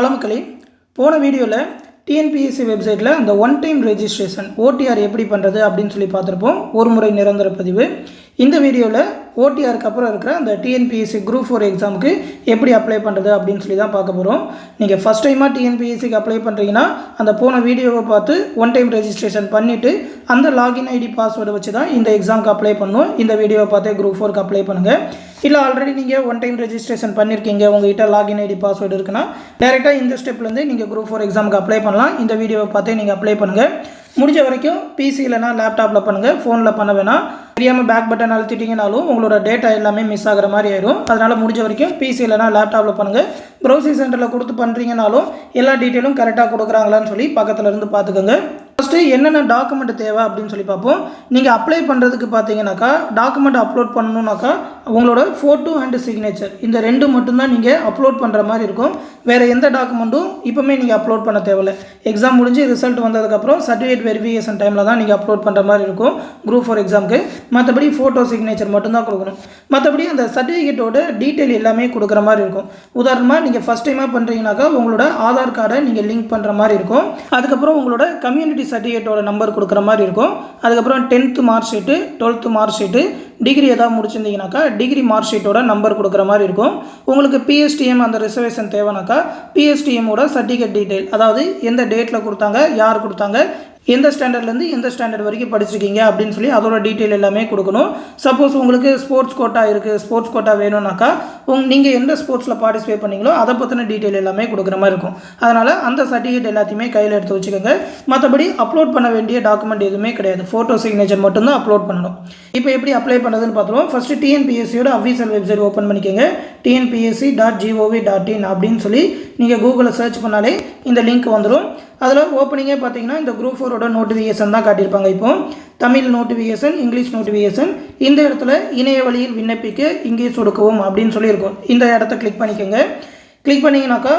மக்களே, போன வீடியோவில் டிஎன்பிஎஸ்சி வெப்சைட்டில் அந்த ஒன் டைம் ரெஜிஸ்ட்ரேஷன் ஓடிஆர் எப்படி பண்ணுறது அப்படின்னு சொல்லி பார்த்துருப்போம். ஒரு முறை நிரந்தர பதிவு. இந்த வீடியோவில் ஓடிஆருக்கு அப்புறம் இருக்கிற அந்த டிஎன்பிஎஸ்சி குரூப் 4 எக்ஸாமுக்கு எப்படி அப்ளை பண்ணுறது அப்படின்னு சொல்லி தான் பார்க்க போகிறோம். நீங்கள் ஃபஸ்ட் டைமாக டிஎன்பிஎஸ்சிக்கு அப்ளை பண்ணுறீங்கன்னா அந்த போன வீடியோவை பார்த்து ஒன் டைம் ரெஜிஸ்ட்ரேஷன் பண்ணிவிட்டு அந்த லாகின் ஐடி பாஸ்வேர்டை வச்சு தான் இந்த எக்ஸாமுக்கு அப்ளை பண்ணணும். இந்த வீடியோவை பார்த்து குரூப் 4க்கு அப்ளை பண்ணுங்கள். இல்லை ஆல்ரெடி நீங்கள் ஒன் டைம் ரெஜிஸ்ட்ரேஷன் பண்ணியிருக்கீங்க, உங்கள்கிட்ட லாகின் ஐடி பாஸ்வேர்டு இருக்குன்னா டேரெக்டாக இந்த ஸ்டெப்லேருந்து நீங்கள் குரூப் 4 எக்ஸாமுக்கு அப்ளை பண்ணலாம். இந்த வீடியோவை பார்த்தே நீங்கள் அப்ளை பண்ணுங்கள். முடிஞ்ச வரைக்கும் பிசி இல்லைனா லேப்டாப்பில் பண்ணுங்கள், ஃபோனில் பண்ண வேணாம். தெரியாமல் பேக் பட்டன் அழுத்திட்டிங்கனாலும் உங்களோட டேட்டா எல்லாமே மிஸ் ஆகிற மாதிரி ஆயிடும். அதனால் முடிஞ்ச வரைக்கும் பிசி இல்லைனா லேப்டாப்பில் பண்ணுங்கள். ப்ரௌசிங் சென்டரில் கொடுத்து பண்ணுறீங்கனாலும் எல்லா டீட்டெயிலும் கரெக்டாக கொடுக்குறாங்களான்னு சொல்லி பக்கத்தில் இருந்து பார்த்துக்கோங்க. ஃபஸ்ட்டு என்னென்ன டாக்குமெண்ட் தேவை அப்படின்னு சொல்லி பார்ப்போம். நீங்கள் அப்ளை பண்ணுறதுக்கு பார்த்தீங்கன்னாக்கா டாக்குமெண்ட் அப்லோட் பண்ணணுன்னாக்கா உங்களோட ஃபோட்டோ அண்ட் சிக்னேச்சர் இந்த ரெண்டு மட்டும்தான் நீங்கள் அப்லோட் பண்ணுற மாதிரி இருக்கும். வேறு எந்த டாக்குமெண்ட்டும் இப்போவுமே நீங்கள் அப்லோட் பண்ண தேவையில்லை. எக்ஸாம் முடிஞ்சு ரிசல்ட் வந்ததுக்கப்புறம் சர்டிஃபிகேட் வெரிஃபிகேஷன் டைமில் தான் நீங்கள் அப்லோட் பண்ணுற மாதிரி இருக்கும் குரூப் 4 எக்ஸாமுக்கு. மற்றபடி ஃபோட்டோ சிக்னேச்சர் மட்டும்தான் கொடுக்கணும். மற்றபடி அந்த சர்டிஃபிகேட்டோட டீட்டெயில் எல்லாமே கொடுக்குற மாதிரி இருக்கும். உதாரணமாக நீங்கள் ஃபஸ்ட் டைமாக பண்ணுறீங்கனாக்கா உங்களோட ஆதார் கார்டை நீங்கள் லிங்க் பண்ணுற மாதிரி இருக்கும். அதுக்கப்புறம் உங்களோட கம்யூனிட்டி சர்டிஃபிகேட்டோட நம்பர் கொடுக்குற மாதிரி இருக்கும். அதுக்கப்புறம் 10th mark sheet, 12th mark sheet, degree ஏதாவது முடிச்சிருந்தீங்கனாக்கா டிகிரி மார்க் ஷீட்டோட நம்பர் கொடுக்குற மாதிரி இருக்கும். உங்களுக்கு பிஎஸ்டிஎம் அந்த ரிசர்வேஷன் தேவைனாக்கா பிஎஸ்டிஎம்மோட சர்டிஃபிகேட் டீட்டெயில், அதாவது எந்த டேட்டில் கொடுத்தாங்க, யார் கொடுத்தாங்க, எந்த ஸ்டாண்டர்ட்லேருந்து எந்த ஸ்டாண்டர்ட் வரைக்கும் படிச்சிருக்கீங்க அப்படின்னு சொல்லி அதோட டீட்டெயில் எல்லாமே கொடுக்கணும். சப்போஸ் உங்களுக்கு ஸ்போர்ட்ஸ் கோட்டா இருக்குது, ஸ்போர்ட்ஸ் கோட்டா வேணும்னாக்கா நீங்கள் எந்த ஸ்போர்ட்ஸில் பார்ட்டிசிபேட் பண்ணீங்களோ அதை பற்றின டீட்டெயில் எல்லாமே கொடுக்குற மாதிரி இருக்கும். அதனால் அந்த சர்டிஃபிகேட் எல்லாத்தையுமே கையில் எடுத்து வச்சுக்கோங்க. மற்றபடி அப்லோட் பண்ண வேண்டிய டாக்குமெண்ட் எதுவுமே கிடையாது. ஃபோட்டோ சிக்னேச்சர் மட்டும்தான் அப்லோட் பண்ணணும். இப்போ எப்படி அப்ளை பண்ணுறதுன்னு பார்த்துருவோம். ஃபஸ்ட்டு டிஎன்பிஎஸ்சியோட அஃபீஷியல் வெப்சைட் ஓப்பன் பண்ணிக்கோங்க. tnpsc.gov.in அப்படின்னு சொல்லி நீங்கள் கூகுளில் சர்ச் பண்ணாலே இந்த லிங்க் வந்துடும். அதில் ஓப்பனிங்கே பார்த்தீங்கன்னா இந்த குரூப் 4ஓட நோட்டிஃபிகேஷன் தான் காட்டியிருப்பாங்க. இப்போ தமிழ் நோட்டிஃபிகேஷன், இங்கிலீஷ் நோட்டிஃபிகேஷன். இந்த இடத்துல இணைய வழியில் விண்ணப்பிக்க இங்கே சொடுக்கவும் அப்படின்னு சொல்லியிருக்கோம். இந்த இடத்த கிளிக் பண்ணிக்கோங்க. கிளிக் பண்ணிங்கனாக்கா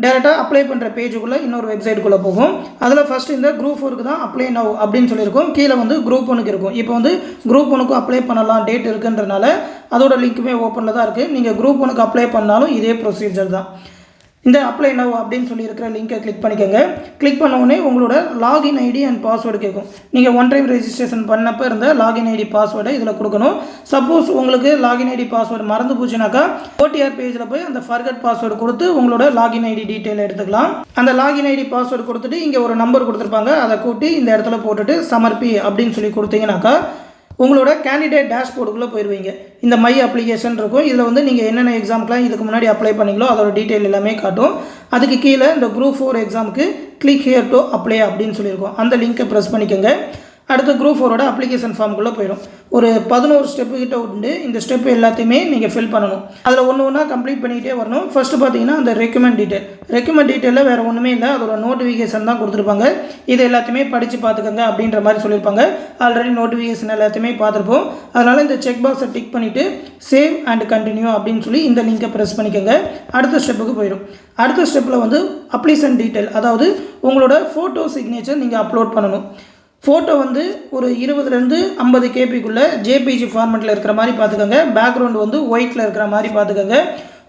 டேரெக்டாக அப்ளை பண்ணுற பேஜுக்குள்ளே இன்னொரு வெப்சைட்டுக்குள்ளே போகும். அதில் ஃபஸ்ட்டு இந்த குரூப் 4க்கு தான் அப்ளை நவ் அப்படின்னு சொல்லியிருக்கோம். கீழே வந்து குரூப் 1க்கு இருக்கும். இப்போ வந்து குரூப் 1க்கும் அப்ளை பண்ணலாம் டேட் இருக்குன்றனால அதோட லிங்க்குமே ஓப்பனில் தான் இருக்குது. நீங்கள் குரூப் 1க்கு அப்ளை பண்ணாலும் இதே ப்ரொசீஜர் தான். இந்த அப்ளை நவ் அப்படின்னு சொல்லி இருக்கிற லிங்கை கிளிக் பண்ணிக்கோங்க. கிளிக் பண்ண உடனே உங்களோட லாகின் ஐடி அண்ட் பாஸ்வேர்டு கேட்கும். நீங்கள் ஒன் டைம் ரெஜிஸ்ட்ரேஷன் பண்ணப்போ இருந்த லாகின் ஐடி பாஸ்வேர்டை இதில் கொடுக்கணும். சப்போஸ் உங்களுக்கு லாகின் ஐடி பாஸ்வேர்டு மறந்து போச்சுனாக்கா ஓடிஆர் பேஜில் போய் அந்த ஃபர்கட் பாஸ்வேர்டு கொடுத்து உங்களோட லாகின் ஐடி டீட்டெயில் எடுத்துக்கலாம். அந்த லாகின் ஐடி பாஸ்வேர்டு கொடுத்துட்டு இங்கே ஒரு நம்பர் கொடுத்துருப்பாங்க, அதை கூட்டி இந்த இடத்துல போட்டுட்டு சமர்ப்பி அப்படின்னு சொல்லி கொடுத்தீங்கன்னாக்கா உங்களோட கேண்டிடேட் டேஷ்போர்டுக்குள்ளே போயிடுவீங்க. இந்த மை அப்ளிகேஷன் இருக்கும். இதில் வந்து நீங்கள் என்னென்ன எக்ஸாமுக்குலாம் இதுக்கு முன்னாடி அப்ளை பண்ணிங்களோ அதோட டீட்டெயில் எல்லாமே காட்டும். அதுக்கு கீழே இந்த குரூப் 4 எக்ஸாமுக்கு கிளிக் ஹியர் டு அப்ளை அப்படின்னு சொல்லியிருக்கோம். அந்த லிங்க்கை ப்ரெஸ் பண்ணிக்கோங்க. அடுத்து குரூப் 4ஓட அப்ளிகேஷன் ஃபார்முக்குள்ளே போயிடும். ஒரு 11 ஸ்டெப்பு கிட்ட உண்டு. இந்த ஸ்டெப்பு எல்லாத்தையுமே நீங்கள் ஃபில் பண்ணணும். அதில் ஒன்று ஒன்றா கம்ப்ளீட் பண்ணிக்கிட்டே வரணும். ஃபஸ்ட்டு பார்த்தீங்கன்னா அந்த ரெக்கமெண்ட் டீட்டெயிலில் வேறு ஒன்றுமே இல்லை, அதோட நோட்டிஃபிகேஷன் தான் கொடுத்துருப்பாங்க. இது எல்லாத்தையுமே படித்து பார்த்துக்கோங்க அப்படின்ற மாதிரி சொல்லியிருப்பாங்க. ஆல்ரெடி நோட்டிஃபிகேஷன் எல்லாத்தையுமே பார்த்துருப்போம். அதனால் இந்த செக் பாக்ஸை டிக் பண்ணிவிட்டு சேவ் அண்ட் கண்டினியூ அப்படின்னு சொல்லி இந்த லிங்கை ப்ரெஸ் பண்ணிக்கோங்க. அடுத்த ஸ்டெப்புக்கு போயிடும். அடுத்த ஸ்டெப்பில் வந்து அப்ளிகேஷன் டீட்டெயில், அதாவது உங்களோட ஃபோட்டோ சிக்னேச்சர் நீங்கள் அப்லோட் பண்ணணும். ஃபோட்டோ வந்து ஒரு 20லேருந்து 50 கேபிக்குள்ளே ஜேபிஜி ஃபார்மெட்டில் இருக்கிற மாதிரி பார்த்துக்கோங்க. பேக்ரவுண்டு வந்து ஒயிட்டில் இருக்கிற மாதிரி பார்த்துக்கோங்க.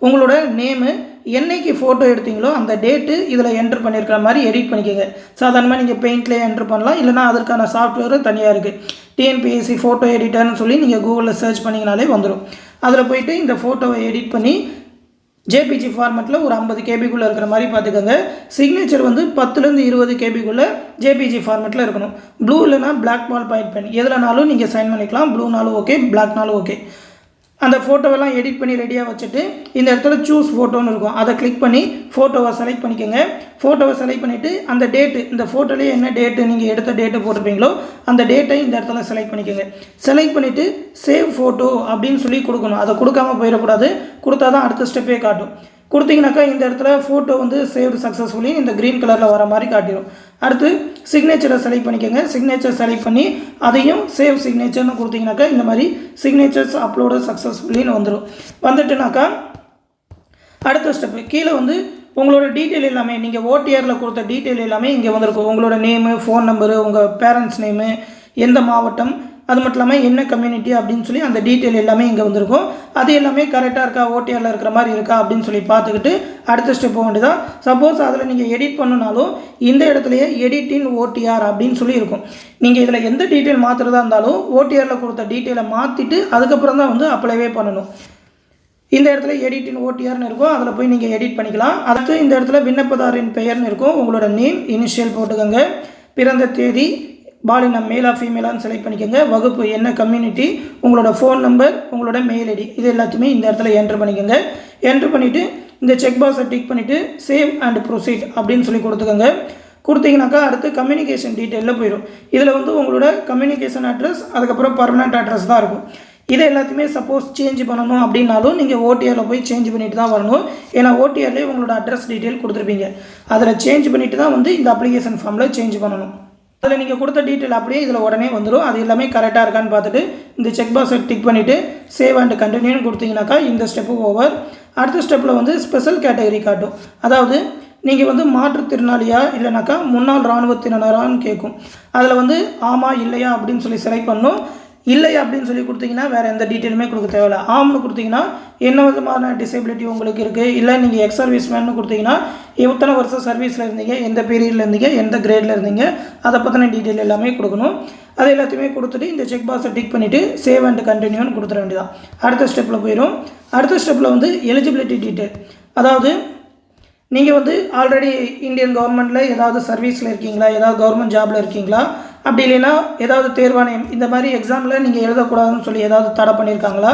உங்களோட நேமு, என்னைக்கு ஃபோட்டோ எடுத்தீங்களோ அந்த டேட்டு இதில் என்ட்ரு பண்ணியிருக்கிற மாதிரி எடிட் பண்ணிக்கோங்க. சாதாரணமாக நீங்கள் பெயிண்ட்லேயே என்ட்ரு பண்ணலாம், இல்லைனா அதற்கான சாஃப்ட்வேரும் தனியாக இருக்குது. டிஎன்பிஎஸ்சி ஃபோட்டோ எடிட்டர்னு சொல்லி நீங்கள் கூகுளில் சர்ச் பண்ணிங்கனாலே வந்துடும். அதில் போய்ட்டு இந்த ஃபோட்டோவை எடிட் பண்ணி ஜேபிஜி ஃபார்மெட்டில் ஒரு 50 கேபிக்குள்ளே இருக்கிற மாதிரி பார்த்துக்கோங்க. சிக்னேச்சர் வந்து 10லேருந்து 20 கேபிக்குள்ளே ஜேபிஜி ஃபார்மெட்டில் இருக்கணும். ப்ளூ இல்லைனா பிளாக் பால் பாயிண்ட் பென் எதுலனாலும் நீங்கள் சைன் பண்ணிக்கலாம். ப்ளூனாலும் ஓகே, பிளாக்னாலும் ஓகே. அந்த ஃபோட்டோவெல்லாம் எடிட் பண்ணி ரெடியாக வச்சுட்டு இந்த இடத்துல சூஸ் ஃபோட்டோன்னு இருக்கும், அதை கிளிக் பண்ணி ஃபோட்டோவை செலக்ட் பண்ணிக்கோங்க. ஃபோட்டோவை செலக்ட் பண்ணிவிட்டு அந்த டேட்டு, இந்த ஃபோட்டோலேயே என்ன டேட்டு நீங்கள் எடுத்த டேட்டு போட்டிருப்பீங்களோ அந்த டேட்டை இந்த இடத்துல செலக்ட் பண்ணிக்கோங்க. செலக்ட் பண்ணிவிட்டு சேவ் ஃபோட்டோ அப்படின்னு சொல்லி கொடுக்கணும். அதை கொடுக்காமல் போயிடக்கூடாது, கொடுத்தா தான் அடுத்த ஸ்டெப்பே காட்டும். கொடுத்தீங்கன்னாக்கா இந்த இடத்துல ஃபோட்டோ வந்து சேவ்டு சக்ஸஸ்ஃபுல்லி இந்த க்ரீன் கலரில் வர மாதிரி காட்டிடும். அடுத்து சிக்னேச்சரை செலக்ட் பண்ணிக்கோங்க. சிக்னேச்சர் செலக்ட் பண்ணி அதையும் சேவ் சிக்னேச்சர்னு கொடுத்தீங்கன்னாக்கா இந்த மாதிரி சிக்னேச்சர்ஸ் அப்லோடு சக்ஸஸ்ஃபுல்லின்னு வந்துடும். வந்துட்டுனாக்கா அடுத்த ஸ்டெப்பு கீழே வந்து உங்களோட டீட்டெயில் எல்லாமே, நீங்கள் ஓடிஆரில் கொடுத்த டீட்டெயில் எல்லாமே இங்கே வந்திருக்கும். உங்களோட நேமு, ஃபோன் நம்பரு, உங்கள் பேரண்ட்ஸ் நேமு, எந்த மாவட்டம், அது மட்டும் இல்லாமல் என்ன கம்யூனிட்டி அப்படின்னு சொல்லி அந்த டீட்டெயில் எல்லாமே இங்கே வந்திருக்கும். அது எல்லாமே கரெக்டாக இருக்கா, ஓடிஆரில் இருக்கிற மாதிரி இருக்கா அப்படின்னு சொல்லி பார்த்துக்கிட்டு அடுத்த ஸ்டெப் போக வேண்டியதான். சப்போஸ் அதில் நீங்கள் எடிட் பண்ணனாலும் இந்த இடத்துலையே எடிட் இன் ஓடிஆர் அப்படின்னு சொல்லி இருக்கும். நீங்கள் இதில் எந்த டீட்டெயில் மாற்றுறதா இருந்தாலும் ஓடிஆரில் கொடுத்த டீட்டெயிலை மாற்றிட்டு அதுக்கப்புறம் தான் வந்து அப்ளைவே பண்ணணும். இந்த இடத்துல எடிட் இன் ஓடிஆர்னு இருக்கும், அதில் போய் நீங்கள் எடிட் பண்ணிக்கலாம். அடுத்து இந்த இடத்துல விண்ணப்பதாரின் பெயர்னு இருக்கும். உங்களோட நேம் இனிஷியல் போட்டுக்கோங்க, பிறந்த தேதி, பாலினம் மேலா ஃபீமேலான்னு செலக்ட் பண்ணிக்கோங்க, வகுப்பு என்ன கம்யூனிட்டி, உங்களோட ஃபோன் நம்பர், உங்களோட மெயில் ஐடி, இது எல்லாத்தையுமே இந்த இடத்துல என்ட்ரு பண்ணிக்கோங்க. என்ட்ரு பண்ணிவிட்டு இந்த செக் பாக்ஸை டிக் பண்ணிவிட்டு சேவ் அண்ட் ப்ரொசீட் அப்படின்னு சொல்லி கொடுத்துக்கோங்க. கொடுத்தீங்கன்னாக்கா அடுத்து கம்யூனிகேஷன் டீட்டெயிலில் போயிடும். இதில் வந்து உங்களோட கம்யூனிகேஷன் அட்ரஸ், அதுக்கப்புறம் பர்மனெண்ட் அட்ரஸ் தான் இருக்கும். இதை எல்லாத்தையுமே சப்போஸ் சேஞ்ச் பண்ணணும் அப்படின்னாலும் நீங்கள் ஓடிஆரில் போய் சேஞ்ச் பண்ணிட்டு தான் வரணும். ஏன்னா ஓடிஆர்லேயே உங்களோட அட்ரஸ் டீட்டெயில் கொடுத்துருப்பீங்க, அதில் சேஞ்ச் பண்ணிவிட்டு தான் வந்து இந்த அப்ளிகேஷன் ஃபார்மில் சேஞ்ச் பண்ணணும். அதில் நீங்கள் கொடுத்த டீட்டெயில் அப்படியே இதில் உடனே வந்துடும். அது எல்லாமே கரெக்டாக இருக்கான்னு பார்த்துட்டு இந்த செக் பாக்ஸை டிக் பண்ணிவிட்டு சேவ் அண்ட் கண்டினியூன்னு கொடுத்தீங்கன்னாக்கா இந்த ஸ்டெப்பு ஓவர். அடுத்த ஸ்டெப்பில் வந்து ஸ்பெஷல் கேட்டகரி காட்டும். அதாவது நீங்கள் வந்து மாற்றுத்திறனாளியா இல்லைனாக்கா முன்னாள் இராணுவத்தினரான்னு கேட்கும். அதில் வந்து ஆமாம் இல்லையா அப்படின்னு சொல்லி செலக்ட் பண்ணணும். இல்லை அப்படின்னு சொல்லி கொடுத்தீங்கன்னா வேறு எந்த டீட்டெயிலுமே கொடுக்க தேவையில்லை. ஆம்னு கொடுத்தீங்கன்னா என்ன விதமான டிசேபிலிட்டி உங்களுக்கு இருக்குது, இல்லை நீங்கள் எக்ஸ் சர்வீஸ்மேன்னு கொடுத்தீங்கன்னா எத்தனை வருஷம் சர்வீஸில் இருந்தீங்க, எந்த பீரியடில் இருந்தீங்க, எந்த கிரேடில் இருந்தீங்க, அதை பற்றின டீட்டெயில் எல்லாமே கொடுக்கணும். அது எல்லாத்தையுமே கொடுத்துட்டு இந்த செக் பாக்ஸை டிக் பண்ணிவிட்டு சேவ் அண்ட் கண்டினியூன்னு கொடுத்துட வேண்டியதான். அடுத்த ஸ்டெப்பில் போயிடும். அடுத்த ஸ்டெப்பில் வந்து எலிஜிபிலிட்டி டீட்டெயில். அதாவது நீங்கள் வந்து ஆல்ரெடி இந்தியன் கவர்மெண்ட்டில் ஏதாவது சர்வீஸில் இருக்கீங்களா, ஏதாவது கவர்மெண்ட் ஜாபில் இருக்கீங்களா, அப்படி இல்லைன்னா ஏதாவது தேர்வாணையம் இந்த மாதிரி எக்ஸாமில் நீங்கள் எழுதக்கூடாதுன்னு சொல்லி ஏதாவது தடை பண்ணியிருக்காங்களா,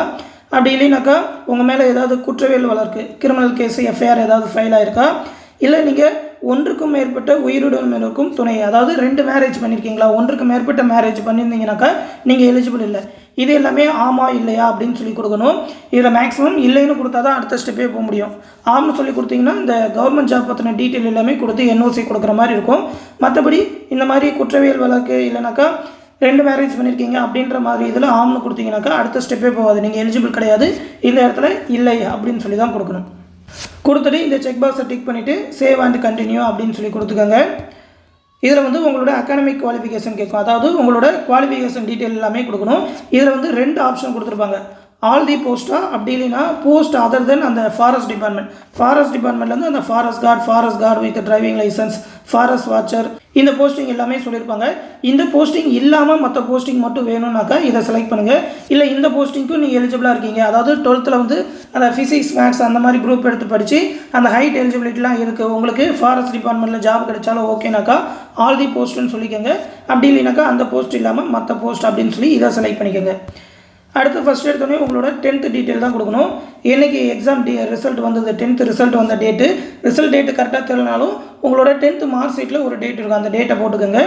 அப்படி இல்லைனாக்கா உங்கள் மேலே ஏதாவது குற்றவியல் வழக்கு கிரிமினல் கேஸ் எஃப்ஐஆர் ஏதாவது ஃபைல் ஆகிருக்கா, இல்லை நீங்கள் ஒன்றுக்கும் மேற்பட்ட உயிருடனுக்கும் துணை, அதாவது 2 மேரேஜ் பண்ணியிருக்கீங்களா, ஒன்றுக்கு மேற்பட்ட மேரேஜ் பண்ணியிருந்தீங்கன்னாக்கா நீங்கள் எலிஜிபிள் இல்லை. இது எல்லாமே ஆமாம் இல்லையா அப்படின்னு சொல்லி கொடுக்கணும். இதில் மேக்ஸிமம் இல்லைன்னு கொடுத்தா தான் அடுத்த ஸ்டெப்பே போக முடியும். ஆம்னு சொல்லி கொடுத்தீங்கன்னா இந்த கவர்மெண்ட் ஜாப் பற்றின டீட்டெயில் எல்லாமே கொடுத்து என்ஓசி கொடுக்குற மாதிரி இருக்கும். மற்றபடி இந்த மாதிரி குற்றவியல் வழக்கு இல்லைனாக்கா 2 மேரேஜ் பண்ணியிருக்கீங்க அப்படின்ற மாதிரி இதில் ஆம்னு கொடுத்தீங்கன்னாக்கா அடுத்த ஸ்டெப்பே போகாது, நீங்கள் எலிஜிபிள் கிடையாது. இந்த இடத்துல இல்லை அப்படின்னு சொல்லி தான் கொடுக்கணும். கொடுத்துட்டு இந்த செக் பாக்ஸை டிக் பண்ணிவிட்டு சேவ் அண்ட் கண்டினியூ அப்படின்னு சொல்லி கொடுத்துக்கோங்க. இதில் வந்து உங்களோட அகாடமிக் குவாலிஃபிகேஷன் கேட்கும். அதாவது உங்களோட குவாலிஃபிகேஷன் டீட்டெயில் எல்லாமே கொடுக்கணும். இதில் வந்து 2 ஆப்ஷன் கொடுத்துருப்பாங்க. ஆல் தி போஸ்ட்டா, அப்படி இல்லைன்னா போஸ்ட் அதர் தென் அந்த ஃபாரஸ்ட் டிபார்ட்மெண்ட். ஃபாரஸ்ட் டிபார்ட்மெண்ட்லேருந்து அந்த forest guard with driving licence, forest watcher, இந்த போஸ்டிங் எல்லாமே சொல்லியிருப்பாங்க. இந்த போஸ்டிங் இல்லாமல் மற்ற போஸ்டிங் மட்டும் வேணும்னாக்கா இதை செலக்ட் பண்ணுங்கள். இல்லை இந்த போஸ்டிங்க்கும் நீங்கள் எலிஜிபிளாக இருக்கீங்க, அதாவது 12th வந்து அந்த ஃபிசிக்ஸ் மேக்ஸ் அந்த மாதிரி குரூப் எடுத்து படித்து அந்த ஹைட் எலிஜிபிலிட்டிலாம் இருக்குது, உங்களுக்கு ஃபாரஸ்ட் டிபார்ட்மெண்ட்டில் ஜாப் கிடைச்சாலும் ஓகேனாக்கா ஆல் தி போஸ்ட்டுன்னு சொல்லிக்கோங்க. அப்படி இல்லைனாக்கா அந்த போஸ்ட் இல்லாமல் மற்ற போஸ்ட் அப்படின்னு சொல்லி இதை செலக்ட் பண்ணிக்கோங்க. அடுத்து ஃபஸ்ட் எடுத்தோடனே உங்களோட 10th டீட்டெயில் தான் கொடுக்கணும். என்றைக்கு எக்ஸாம் ரிசல்ட் வந்தது, 10th ரிசல்ட் வந்த டேட்டு, ரிசல்ட் டேட்டு கரெக்டாக தெரியலனாலும் உங்களோட 10th மார்க் ஷீட்டில் ஒரு டேட் இருக்கும், அந்த டேட்டை போட்டுக்கோங்க.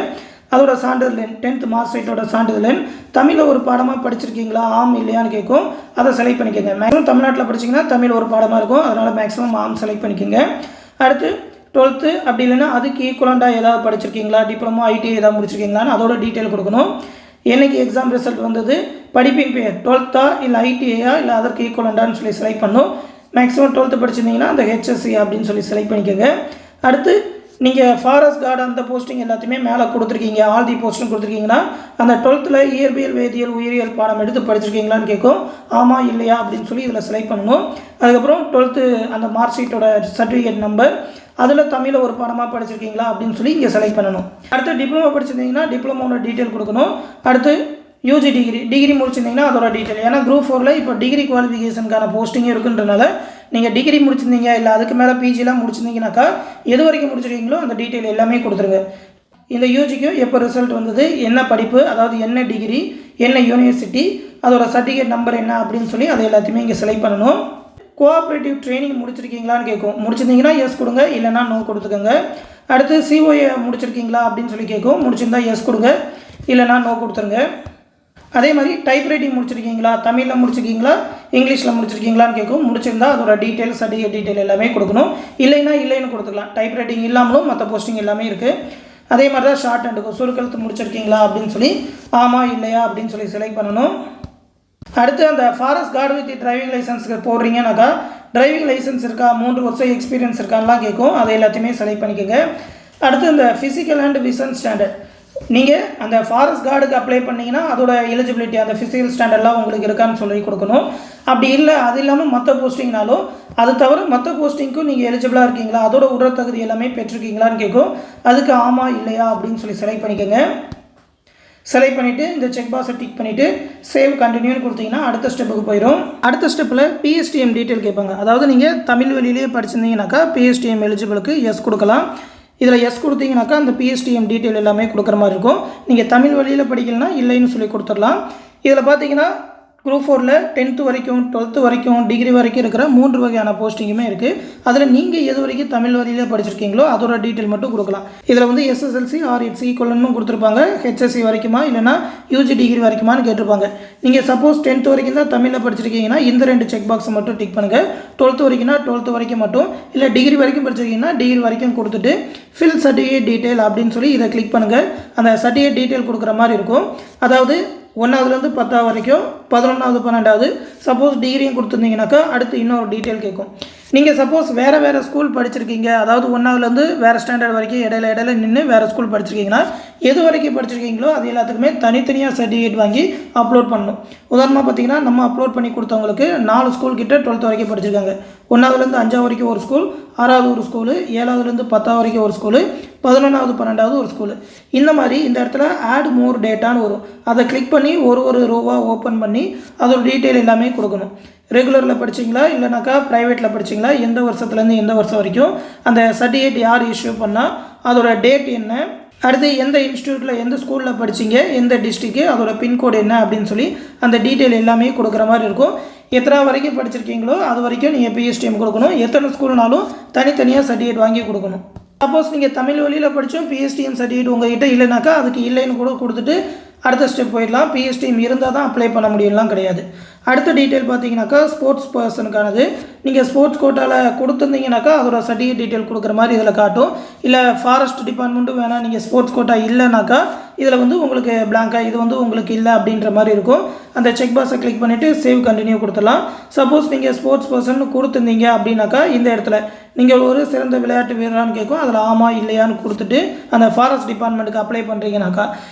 அதோட சான்றிதழ் 10th மார்க் ஷீட்டோட சான்றிதழ் தமிழில் ஒரு பாடமாக படிச்சிருக்கீங்களா, ஆம் இல்லையான்னு கேட்கும், அதை செலக்ட் பண்ணிக்கோங்க. மேக்ஸிமம் தமிழ்நாட்டில் படிச்சிங்கன்னா தமிழ் ஒரு பாடமாக இருக்கும், அதனால் மேக்ஸிமம் ஆம் செலக்ட் பண்ணிக்கோங்க. அடுத்து 12th அப்படி இல்லைன்னா அதுக்கு ஈக்குவலண்டாக ஏதாவது படிச்சிருக்கீங்களா, டிப்ளமோ ஐடிஐ ஏதாவது முடிச்சிருக்கீங்களான்னு அதோட டீட்டெயில் கொடுக்கணும். என்றைக்கு எக்ஸாம் ரிசல்ட் வந்தது, படிப்பின் பெயர் 12th இல்லை ஐடிஐயா இல்லை அதற்கு ஈக்குவலண்டான்னு சொல்லி செலக்ட் பண்ணணும். மேக்ஸிமம் 12th படிச்சிருந்தீங்கன்னா அந்த ஹெச்எஸ்சி அப்படின்னு சொல்லி செலக்ட் பண்ணிக்கோங்க. அடுத்து நீங்கள் ஃபாரஸ்ட் கார்டு அந்த போஸ்டிங் எல்லாத்தையுமே மேலே கொடுத்துருக்கீங்க, ஆல் தி போஸ்ட்டும் கொடுத்துருக்கீங்கன்னா அந்த 12th இயற்பியல் வேதியியல் உயிரியல் பாடம் எடுத்து படிச்சிருக்கீங்களான்னு கேட்கும், ஆமாம் இல்லையா அப்படின்னு சொல்லி இதில் செலக்ட் பண்ணணும். அதுக்கப்புறம் 12th அந்த மார்க் ஷீட்டோட சர்டிஃபிகேட் நம்பர், அதில் தமிழில் ஒரு பாடமாக படிச்சிருக்கீங்களா அப்படின்னு சொல்லி இங்கே செலக்ட் பண்ணணும். அடுத்து டிப்ளமோ படிச்சிருந்தீங்கன்னா டிப்ளமோட டீட்டெயில் கொடுக்கணும். அடுத்து யூஜி டிகிரி முடிச்சிருந்தீங்கன்னா அதோட டீட்டெயில். ஏன்னா குரூப் 4ல் இப்போ டிகிரி குவாலிஃபிகேஷனுக்கான போஸ்டிங்கே இருக்குன்றனால நீங்கள் டிகிரி முடிச்சிருந்தீங்க இல்லை அதுக்கு மேலே பிஜிலாம் முடிச்சிருந்தீங்கன்னாக்கா எது வரைக்கும் முடிச்சிருக்கீங்களோ அந்த டீட்டெயில் எல்லாமே கொடுத்துருங்க. இந்த யூஜிக்கும் எப்போ ரிசல்ட் வந்தது, என்ன படிப்பு, அதாவது என்ன டிகிரி, என்ன யூனிவர்சிட்டி, அதோட சர்டிஃபிகேட் நம்பர் என்ன அப்படின்னு சொல்லி அதை எல்லாத்தையுமே இங்கே செலக்ட் பண்ணணும். கோஆப்ரேட்டிவ் ட்ரைனிங் முடிச்சிருக்கீங்களான்னு கேட்கும், முடிச்சிருந்தீங்கன்னா எஸ் கொடுங்க, இல்லைனா நோ கொடுத்துக்கோங்க. அடுத்து சிஓஏ முடிச்சிருக்கீங்களா அப்படின்னு சொல்லி கேட்கும், முடிச்சிருந்தா எஸ் கொடுங்க, இல்லைனா நோ கொடுத்துருங்க. அதே மாதிரி டைப் ரைட்டிங் முடிச்சிருக்கீங்களா, தமிழில் முடிச்சிருக்கீங்களா, இங்கிலீஷில் முடிச்சிருக்கீங்களான்னு கேட்கும், முடிச்சிருந்தா அதோட டீட்டெயில் சர்டிஃபிகேட் டீட்டெயில் எல்லாமே கொடுக்கணும். இல்லைன்னு கொடுத்துக்கலாம். டைப் ரைட்டிங் இல்லாமலும் மற்ற போஸ்டிங் எல்லாமே இருக்குது. அதே மாதிரி தான் ஷார்ட் ஹேண்டுக்கும் சுருக்கெழுத்து முடிச்சிருக்கீங்களா அப்படின்னு சொல்லி ஆமாம் இல்லையா அப்படின்னு சொல்லி செலக்ட் பண்ணணும். அடுத்து அந்த ஃபாரஸ்ட் கார்டு வித் டிரைவிங் லைசன்ஸுக்கு போடுறீங்கன்னாக்கா டிரைவிங் லைசன்ஸ் இருக்கா, 3 வருஷம் எக்ஸ்பீரியன்ஸ் இருக்கான்லாம் கேட்கும், அதை எல்லாத்தையுமே செலக்ட் பண்ணிக்கோங்க. அடுத்து இந்த ஃபிசிக்கல் அண்ட் விஷன் ஸ்டாண்டர்ட் நீங்கள் அந்த ஃபாரஸ்ட் கார்டுக்கு அப்ளை பண்ணிங்கன்னா அதோட எலிஜிபிலிட்டி அந்த ஃபிசிக்கல் ஸ்டாண்டர்ட்லாம் உங்களுக்கு இருக்கான்னு சொல்லி கொடுக்கணும். அப்படி இல்லை அது இல்லாமல் மற்ற போஸ்டிங்னாலும் அது தவிர மற்ற போஸ்டிங்க்கும் நீங்கள் எலிஜிபிளாக இருக்கீங்களா, அதோட உடற்தகுதி எல்லாமே பெற்றிருக்கீங்களான்னு கேட்கும். அதுக்கு ஆமாம் இல்லையா அப்படின்னு சொல்லி செலக்ட் பண்ணிக்கோங்க. செலக்ட் பண்ணிவிட்டு இந்த செக் பாக்ஸை டிக் பண்ணிவிட்டு சேவ் கண்டினியூன்னு கொடுத்தீங்கன்னா அடுத்த ஸ்டெப்புக்கு போயிடும். அடுத்த ஸ்டெப்பில் பிஎஸ்டிஎம் டீட்டெயில் கேட்பாங்க. அதாவது நீங்கள் தமிழ் வழியிலேயே படிச்சிருந்தீங்கன்னாக்கா பிஎஸ்டிஎம் எலிஜிபிளுக்கு எஸ் கொடுக்கலாம். இதில் எஸ் கொடுத்தீங்கன்னாக்கா அந்த பிஎஸ்டிஎம் டீட்டெயில் எல்லாமே கொடுக்குற மாதிரி இருக்கும். நீங்கள் தமிழ் வழியில் படிக்கலனா இல்லைன்னு சொல்லி கொடுத்துடலாம். இதில் பார்த்தீங்கன்னா குரூப் 4ல் 10th வரைக்கும் 12th வரைக்கும் டிகிரி வரைக்கும் இருக்கிற 3 வகையான போஸ்டிங்குமே இருக்குது. அதில் நீங்கள் எது வரைக்கும் தமிழ் வழியில் படிச்சிருக்கீங்களோ அதோட டீட்டெயில் மட்டும் கொடுக்கலாம். இதில் வந்து எஸ்எஸ்எல்சி ஆர் இட்ஸ் ஈக்குவல்னு கொடுத்துருப்பாங்க. ஹெச்எஸ்சி வரைக்குமா இல்லைனா யூஜி டிகிரி வரைக்குமான்னு கேட்டிருப்பாங்க. நீங்கள் சப்போஸ் 10th வரைக்கும் தான் தமிழில் படிச்சிருக்கீங்கன்னா இந்த 2 செக் பாக்ஸை மட்டும் டிக் பண்ணுங்கள். 12th வரைக்கும்னா 12th வரைக்கும் மட்டும், இல்லை டிகிரி வரைக்கும் படிச்சிருக்கீங்கன்னா டிகிரி வரைக்கும் கொடுத்துட்டு ஃபில் சர்டிஃபிகேட் டீட்டெயில் அப்படின்னு சொல்லி இதை கிளிக் பண்ணுங்கள். அந்த சர்டிஃபிகேட் டீட்டெயில் கொடுக்குற மாதிரி இருக்கும். அதாவது 1ஆவதுலேருந்து 10ஆவது வரைக்கும் 11ஆவது 12ஆவது சப்போஸ் டிகிரியும் கொடுத்துருந்தீங்கன்னாக்கா அடுத்து இன்னொரு டீட்டெயில் கேட்கும். நீங்கள் சப்போஸ் வேறு ஸ்கூல் படிச்சிருக்கீங்க, அதாவது 1ஆவதுலேருந்து வேறு ஸ்டாண்டர்ட் வரைக்கும் இடையில நின்று வேறு ஸ்கூல் படிச்சிருக்கீங்கன்னா எது வரைக்கும் படிச்சிருக்கீங்களோ அது எல்லாத்துக்குமே தனித்தனியாக சர்டிஃபிகேட் வாங்கி அப்லோட் பண்ணணும். உதாரணமாக பார்த்தீங்கன்னா நம்ம அப்லோட் பண்ணி கொடுத்தவங்களுக்கு 4 ஸ்கூல் கிட்ட 12th வரைக்கும் படிச்சிருக்காங்க. 1ஆவதுலேருந்து 5ஆவது வரைக்கும் ஒரு ஸ்கூல், 6ஆவது ஒரு ஸ்கூலு, 7ஆவதுலேருந்து 10ஆவது வரைக்கும் ஒரு ஸ்கூலு, 11ஆவது 12ஆவது ஒரு ஸ்கூலு. இந்த மாதிரி இந்த இடத்துல ஆட் மோர் டேட்டான்னு வரும். அதை கிளிக் பண்ணி ஒரு ரோவாக ஓப்பன் பண்ணி அதோட டீட்டெயில் எல்லாமே கொடுக்கணும். ரெகுலரில் படிச்சிங்களா இல்லைனாக்கா ப்ரைவேட்டில் படிச்சிங்களா, எந்த வருஷத்துலேருந்து எந்த வருஷம் வரைக்கும், அந்த சர்டிஃபிகேட் யார் இஷ்யூ பண்ணால், அதோட டேட் என்ன, அடுத்து எந்த இன்ஸ்டியூட்டில் எந்த ஸ்கூலில் படிச்சிங்க, எந்த டிஸ்ட்ரிக்கு, அதோட பின்கோடு என்ன அப்படின்னு சொல்லி அந்த டீட்டெயில் எல்லாமே கொடுக்குற மாதிரி இருக்கும். எத்தனை வரைக்கும் படிச்சிருக்கீங்களோ அது வரைக்கும் நீங்கள் பிஎஸ்டிஎம் கொடுக்கணும். எத்தனை ஸ்கூல்னாலும் தனித்தனியாக சர்டிஃபிகேட் வாங்கி கொடுக்கணும். சப்போஸ் நீங்கள் தமிழ் வழியில் படித்தோம் பிஎஸ்டிஎம் சர்டிஃபிகேட் உங்கள்கிட்ட இல்லைனாக்கா அதுக்கு இல்லைன்னு கூட கொடுத்துட்டு அடுத்த ஸ்டெப் போயிடலாம். பிஎஸ்டிஎம் இருந்தால் தான் அப்ளை பண்ண முடியலாம் கிடையாது. அடுத்த டீட்டெயில் பார்த்தீங்கன்னாக்கா ஸ்போர்ட்ஸ் பர்சனுக்கானது. நீங்கள் ஸ்போர்ட்ஸ் கோட்டாவில் கொடுத்துருந்தீங்கன்னாக்கா அதோட சர்டிஃபிகேட் டீட்டெயில் கொடுக்குற மாதிரி இதில் காட்டும். இல்லை ஃபாரஸ்ட் டிபார்ட்மெண்ட்டும் வேணால் நீங்கள் ஸ்போர்ட்ஸ் கோட்டா இல்லைனாக்கா இதில் வந்து உங்களுக்கு பிளாங்காக இது வந்து உங்களுக்கு இல்லை அப்படின்ற மாதிரி இருக்கும். அந்த செக் பாக்ஸை கிளிக் பண்ணிவிட்டு சேவ் கண்டினியூ கொடுத்துடலாம். சப்போஸ் நீங்கள் ஸ்போர்ட்ஸ் பர்சன் கொடுத்துருந்தீங்க அப்படின்னாக்கா இந்த இடத்துல நீங்கள் ஒரு சிறந்த விளையாட்டு வீரரான்னு கேட்கும். அதில் ஆமாம் இல்லையான்னு கொடுத்துட்டு அந்த ஃபாரஸ்ட் டிபார்ட்மெண்ட்டுக்கு அப்ளை பண்ணுறீங்கனாக்கா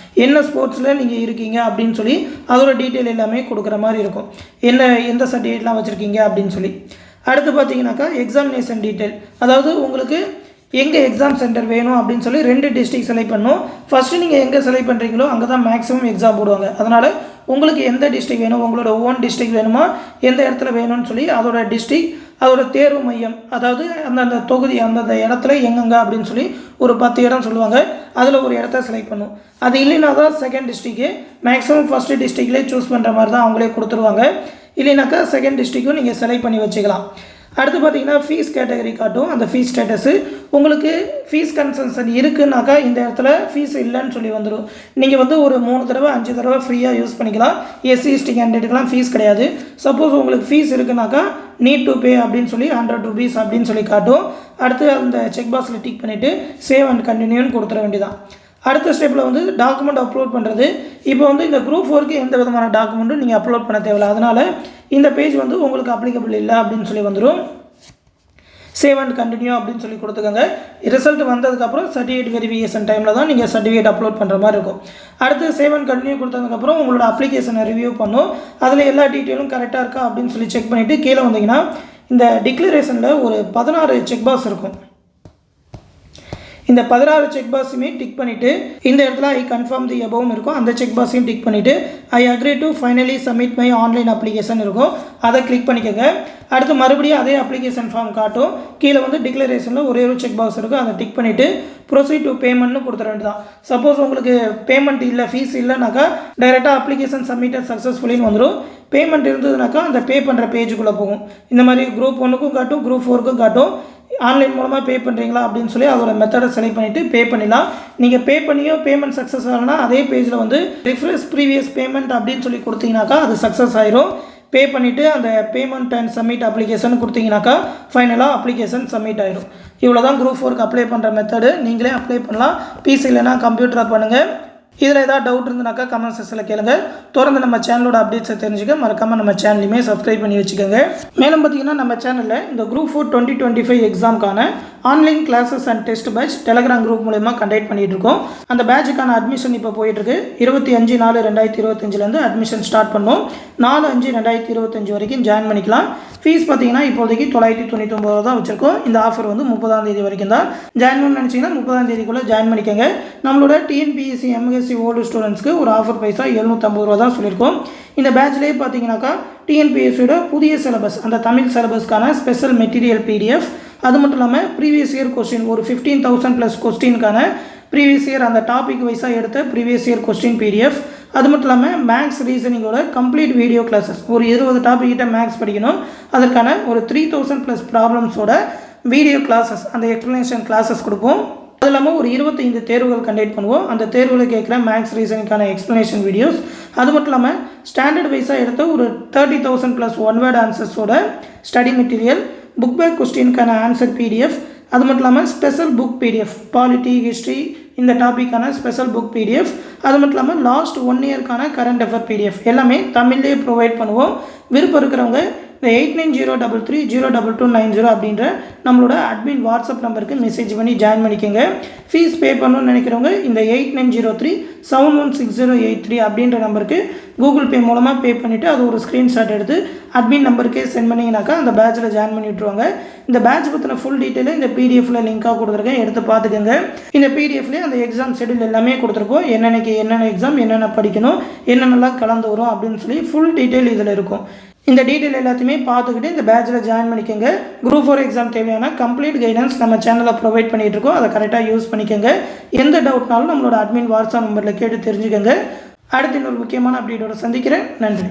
என்ன ஸ்போர்ட்ஸில் நீங்கள் இருக்கீங்க அப்படின்னு சொல்லி அதோட டீட்டெயில் எல்லாமே கொடுக்குற மாதிரி இருக்கும். எந்த சர்டிஃபிகேட்லாம் வச்சுருக்கீங்க அப்படின்னு சொல்லி. அடுத்து பார்த்தீங்கன்னாக்கா எக்ஸாமினேஷன் டீட்டெயில், அதாவது உங்களுக்கு எங்கே எக்ஸாம் சென்டர் வேணும் அப்படின்னு சொல்லி 2 டிஸ்ட்ரிக்ட் செலக்ட் பண்ணணும். ஃபஸ்ட்டு நீங்கள் எங்கே செலக்ட் பண்ணுறீங்களோ அங்கே தான் மேக்ஸிமம் எக்ஸாம் போடுவாங்க. அதனால் உங்களுக்கு எந்த டிஸ்ட்ரிக்ட் வேணும், உங்களோட ஓன் டிஸ்ட்ரிக்ட் வேணுமா, எந்த இடத்துல வேணும்னு சொல்லி அதோட டிஸ்ட்ரிக்ட், அதோட தேர்வு மையம், அதாவது அந்தந்த தொகுதி அந்தந்த இடத்துல எங்கெங்க அப்படின்னு சொல்லி ஒரு 10 இடம் சொல்லுவாங்க. அதில் ஒரு இடத்த செலக்ட் பண்ணும். அது இல்லைனா தான் செகண்ட் டிஸ்ட்ரிக்ட்டு. மேக்ஸிமம் ஃபஸ்ட்டு டிஸ்ட்ரிக்ட்லேயே சூஸ் பண்ணுற மாதிரி தான் அவங்களே கொடுத்துருவாங்க. இல்லைனாக்கா செகண்ட் டிஸ்ட்ரிக்ட்டும் நீங்கள் செலக்ட் பண்ணி வச்சுக்கலாம். அடுத்து பார்த்தீங்கன்னா ஃபீஸ் கேட்டகரி காட்டும். அந்த ஃபீஸ் ஸ்டேட்டஸு உங்களுக்கு ஃபீஸ் கன்செஷன் இருக்குன்னாக்கா இந்த இடத்துல ஃபீஸ் இல்லைன்னு சொல்லி வந்துடும். நீங்கள் வந்து ஒரு 3 தடவை 5 தடவை ஃப்ரீயாக யூஸ் பண்ணிக்கலாம். எஸ்சி எஸ்டி கேண்டிடேட்டுக்கெலாம் ஃபீஸ் கிடையாது. சப்போஸ் உங்களுக்கு ஃபீஸ் இருக்குனாக்கா நீட் டு பே அப்படின்னு சொல்லி 100 rupees அப்படின்னு சொல்லி காட்டும். அடுத்து அந்த செக் பாக்ஸில் டிக் பண்ணிவிட்டு சேவ் அண்ட் கண்டினியூன்னு கொடுத்துட வேண்டியதான். அடுத்த ஸ்டெப்பில் வந்து டாக்குமெண்ட் அப்லோட் பண்ணுறது. இப்போ வந்து இந்த குரூப் 4க்கு எந்த விதமான டாக்குமெண்ட்டும் நீங்கள் அப்லோட் பண்ண தேவையில்லை. அதனால் இந்த பேஜ் வந்து உங்களுக்கு அப்ளிகபிள் இல்லை அப்படின்னு சொல்லி வந்துடும். சேவ் அண்ட் கண்டினியூ அப்படின்னு சொல்லி கொடுத்துக்கோங்க. ரிசல்ட் வந்ததுக்கப்புறம் சர்டிஃபிகேட் வெரிஃபிகேஷன் டைமில் தான் நீங்கள் சர்டிஃபிகேட் அப்லோட் பண்ணுற மாதிரி இருக்கும். அடுத்து சேவ் அண்ட் கண்டினியூ கொடுத்ததுக்கப்புறம் உங்களோட அப்ளிகேஷனை ரிவ்யூ பண்ணும். அதில் எல்லா டீட்டெயிலும் கரெக்டாக இருக்கா அப்படின்னு சொல்லி செக் பண்ணிவிட்டு கீழே வந்தீங்கன்னா இந்த டிக்ளரேஷனில் ஒரு 16 செக் பாக்ஸ் இருக்கும். இந்த 16 செக் பாக்ஸுமே டிக் பண்ணிவிட்டு இந்த இடத்துல ஐ கன்ஃபார்ம் தி அபவ்னு இருக்கும். அந்த செக் பாக்ஸையும் டிக் பண்ணிவிட்டு I agree to finally submit my online application இருக்கும். அதை கிளிக் பண்ணிக்கோங்க. அடுத்து மறுபடியும் அதே அப்ளிகேஷன் ஃபார்ம் காட்டும். கீழே வந்து டிக்ளரேஷனில் ஒரே ஒரு செக் பாக்ஸ் இருக்கும். அதை டிக் பண்ணிவிட்டு ப்ரொசீட் டு பேமெண்ட்னு கொடுத்துட வேண்டியதான். சப்போஸ் உங்களுக்கு பேமெண்ட் இல்லை, ஃபீஸ் இல்லைனாக்கா டைரெக்டாக அப்ளிகேஷன் சப்மிட்டட் சக்ஸஸ்ஃபுல்லின்னு வந்துடும். பேமெண்ட் இருந்ததுனாக்கா அந்த பே பண்ணுற பேஜுக்குள்ளே போகும். இந்த மாதிரி குரூப் 1க்கும் காட்டும், குரூப் 4க்கும் காட்டும். ஆன்லைன் மூலமாக பே பண்ணுறீங்களா அப்படின்னு சொல்லி அதோட மெத்தடை செலக்ட் பண்ணிவிட்டு பே பண்ணிடலாம். நீங்கள் பே பண்ணியோ பேமெண்ட் சக்ஸஸ் ஆகலைன்னா அதே பேஜில் வந்து ரிஃப்ரெஷ் ப்ரீவியஸ் பேமெண்ட் அப்படின்னு சொல்லி கொடுத்தீங்கன்னாக்கா அது சக்ஸஸ் ஆயிரும். பே பண்ணிவிட்டு அந்த பேமெண்ட் அண்ட் சப்மிட் அப்ளிகேஷன் கொடுத்தீங்கன்னாக்கா ஃபைனலாக அப்ளிகேஷன் சப்மிட் ஆகிடும். இவ்வளோ தான் குரூப் 4க்கு அப்ளை பண்ணுற மெத்தடு. நீங்களே அப்ளை பண்ணலாம். பிசி இல்லைனா கம்ப்யூட்டராக பண்ணுங்கள். இதில் ஏதாவது டவுட் இருந்துனாக்கா கமெண்ட் செக்ஷனில் கேளுங்க. தொடர்ந்து நம்ம சேனலோட அப்டேட்ஸை தெரிஞ்சுக்க மறக்காமல் நம்ம சேனலையுமே சப்ஸ்கிரைப் பண்ணி வச்சுக்கோங்க. மேலும் பார்த்தீங்கன்னா நம்ம சேனலில் இந்த குரூப் 4 2025 எக்ஸாமுக்கான online classes and test batch Telegram group மூலமா கண்டக்ட் பண்ணிட்டு இருக்கோம். அந்த பேட்சுக்கான அட்மிஷன் இப்போ போயிட்டு இருக்கு. 25/4/2025 அட்மிஷன் ஸ்டார்ட் பண்ணோம். 4/5/2025 வரைக்கும் ஜாயின் பண்ணிக்கலாம். ஃபீஸ் பார்த்தீங்கன்னா இப்போதைக்கு 999 தான் வச்சிருக்கோம். இந்த ஆஃபர் வந்து 30ஆம் தேதி வரைக்கும் தான். ஜாயின் பண்ண நினச்சிங்கன்னா 30ஆம் தேதிக்குள்ளே ஜாயின் பண்ணிக்கோங்க. நம்மளோட டிஎன்பிஎஸ்சி எம்எஸ்சி ஓல்டு ஸ்டூடெண்ட்ஸ்க்கு ஒரு ஆஃபர் பைசா 750 ரூபா தான் சொல்லியிருக்கோம். இந்த பேட்ச்லேயே பார்த்தீங்கன்னாக்கா டிஎன்பிஎஸ்சியோட புதிய சிலபஸ், அந்த தமிழ் சிலபஸ்க்கான ஸ்பெஷல் மெட்டீரியல் பிடிஎஃப், அது மட்டும் இல்லாமல் ப்ரீவியஸ் இயர் கொஸ்டின் ஒரு 15,000 ப்ளஸ் கொஸ்டினுக்கான ப்ரீவியஸ் இயர் அந்த டாபிக் வைஸாக எடுத்த ப்ரீவியஸ் இயர் கொஸ்டின் பிடிஎஃப், அது மட்டும் இல்லாமல் மேக்ஸ் ரீசனிங்கோட கம்ப்ளீட் வீடியோ கிளாஸஸ், ஒரு 20 டாபிக் கிட்ட மேக்ஸ் படிக்கணும், அதற்கான ஒரு 3000 ப்ளஸ் ப்ராப்ளம்ஸோட வீடியோ கிளாஸஸ், அந்த எக்ஸ்ப்ளனேஷன் கிளாஸஸ் கொடுப்போம். அது இல்லாமல் ஒரு 25 தேர்வுகள் கண்டக்ட் பண்ணுவோம். அந்த தேர்வில் கேட்குற மேக்ஸ் ரீசனுக்கான எக்ஸ்ப்ளனேஷன் வீடியோஸ், அது மட்டும் இல்லாமல் ஸ்டாண்டர்ட் வைஸாக எடுத்த ஒரு 30,000 ப்ளஸ் ஒன் வேர்ட் ஆன்சர்ஸோட ஸ்டடி மெட்டீரியல், புக் பேக் கொஸ்டினுக்கான ஆன்சர் பிடிஎஃப், அது மட்டும் இல்லாமல் special book PDF, polity history இந்த டாப்பிக்கான ஸ்பெஷல் புக் பிடிஎஃப், அது மட்டும் இல்லாமல் லாஸ்ட் 1 இயர்க்கான கரண்ட் அஃபேர் பிடிஎஃப் எல்லாமே தமிழ்லேயே ப்ரொவைட் பண்ணுவோம். விருப்பம் இருக்கிறவங்க இந்த 8903302290 அப்படின்ற நம்மளோட அட்மின் வாட்ஸ்அப் நம்பருக்கு மெசேஜ் பண்ணி ஜாயின் பண்ணிக்கோங்க. ஃபீஸ் பே பண்ணணும்னு நினைக்கிறவங்க இந்த 8903716083 அப்படின்ற நம்பருக்கு கூகுள் பே மூலமாக பே பண்ணிவிட்டு அது ஒரு ஸ்க்ரீன்ஷாட் எடுத்து அட்மின் நம்பருக்கே சென்ட் பண்ணிங்கனாக்கா அந்த பேட்சில் ஜாயின் பண்ணி விட்ருவாங்க. இந்த பேட்ச் பற்றின ஃபுல் டீட்டெயிலும் இந்த பிடிஎஃப்ல லிங்காக கொடுத்துருக்கேன், எடுத்து பார்த்துக்கோங்க. இந்த பிடிஎஃப்லேயே அந்த எக்ஸாம் ஷெடியூல் எல்லாமே கொடுத்துருக்கோம். என்னென்ன எக்ஸாம், என்னென்ன படிக்கணும், என்னென்னலாம் கலந்து வரும் அப்படின்னு சொல்லி ஃபுல் டீட்டெயில் இதில் இருக்கும். இந்த டீட்டெயில் எல்லாத்தையுமே பார்த்துக்கிட்டு இந்த பேட்சில் ஜாயின் பண்ணிக்கோங்க. குரூப் 4 எக்ஸாம் தேவையான கம்ப்ளீட் கைடன்ஸ் நம்ம சேனலில் ப்ரொவைட் பண்ணிகிட்டு இருக்கோம். அதை கரெக்டாக யூஸ் பண்ணிக்கோங்க. எந்த டவுட்னாலும் நம்மளோட அட்மின் வாட்ஸ்அப் நம்பரில் கேட்டு தெரிஞ்சுக்கோங்க. அடுத்து இன்னொரு முக்கியமான அப்டேட்டோட சந்திக்கிறேன். நன்றி.